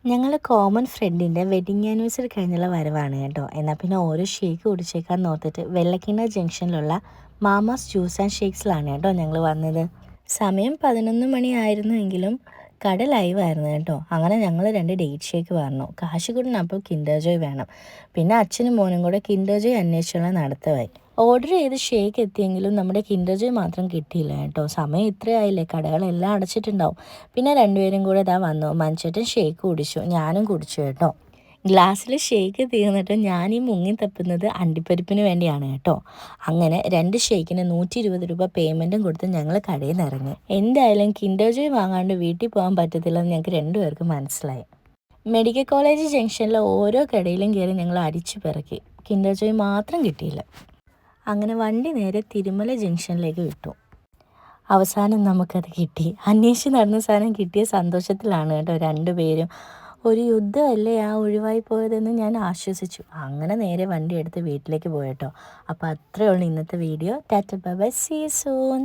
ഞങ്ങൾ കോമൺ ഫ്രണ്ടിൻ്റെ wedding anniversary കഴിഞ്ഞുള്ള വരവാണ് കേട്ടോ. എന്നാൽ പിന്നെ ഓരോ ഷേക്ക് കുടിച്ചേക്കാൻ ഓർത്തിട്ട് വെള്ളക്കിണ ജംഗ്ഷനിലുള്ള മാമാസ് ജ്യൂസ് ആൻഡ് ഷേക്സിലാണ് കേട്ടോ ഞങ്ങൾ വന്നത്. സമയം 11 മണിയായിരുന്നുവെങ്കിലും കട ലൈവായിരുന്നു കേട്ടോ. അങ്ങനെ ഞങ്ങൾ 2 ഡേറ്റ് ഷേക്ക് പറഞ്ഞു. കാശുകൂടിനപ്പോൾ കിൻഡർ ജോയ് വേണം. പിന്നെ അച്ഛനും മോനും കൂടെ കിൻഡർ ജോയ് അന്വേഷിച്ചുള്ള നടത്തമായി. ഓർഡർ ചെയ്ത് ഷേക്ക് എത്തിയെങ്കിലും നമ്മുടെ കിൻഡർ ജോയ് മാത്രം കിട്ടിയില്ല കേട്ടോ. സമയം ഇത്രയായില്ലേ, കടകളെല്ലാം അടച്ചിട്ടുണ്ടാവും. പിന്നെ രണ്ടുപേരും കൂടെ ഇതാ വന്നു. മഞ്ചേട്ടൻ ഷേക്ക് കുടിച്ചു, ഞാനും കുടിച്ചു കേട്ടോ. ഗ്ലാസ്സിൽ ഷേക്ക് തീർന്നിട്ട് ഞാനീ മുങ്ങി തപ്പുന്നത് അണ്ടിപ്പരിപ്പിന് വേണ്ടിയാണ് കേട്ടോ. അങ്ങനെ 2 ഷേക്കിന് 120 രൂപ പേയ്മെൻറ്റും കൊടുത്ത് ഞങ്ങൾ കടയിൽ നിന്ന് ഇറങ്ങി. എന്തായാലും കിൻഡർ ജോയ് വാങ്ങാണ്ട് വീട്ടിൽ പോകാൻ പറ്റത്തില്ലെന്ന് ഞങ്ങൾക്ക് രണ്ടുപേർക്കും മനസ്സിലായി. മെഡിക്കൽ കോളേജ് ജംഗ്ഷനിലെ ഓരോ കടയിലും കയറി ഞങ്ങൾ അടിച്ചു പിറക്കി. കിൻഡർ ജോയ് മാത്രം കിട്ടിയില്ല. അങ്ങനെ വണ്ടി നേരെ തിരുമല ജംഗ്ഷനിലേക്ക് വിട്ടു. അവസാനം നമുക്കത് കിട്ടി. അന്വേഷിച്ച് നടന്ന സാധനം കിട്ടിയ സന്തോഷത്തിലാണ് കേട്ടോ രണ്ടുപേരും. ഒരു യുദ്ധമല്ലേ ആ ഒഴിവായി പോയതെന്ന് ഞാൻ ആശ്വസിച്ചു. അങ്ങനെ നേരെ വണ്ടി എടുത്ത് വീട്ടിലേക്ക് പോയി കേട്ടോ. അപ്പോൾ അത്രയേ ഉള്ളൂ ഇന്നത്തെ വീഡിയോ. Tata bye bye, see you soon.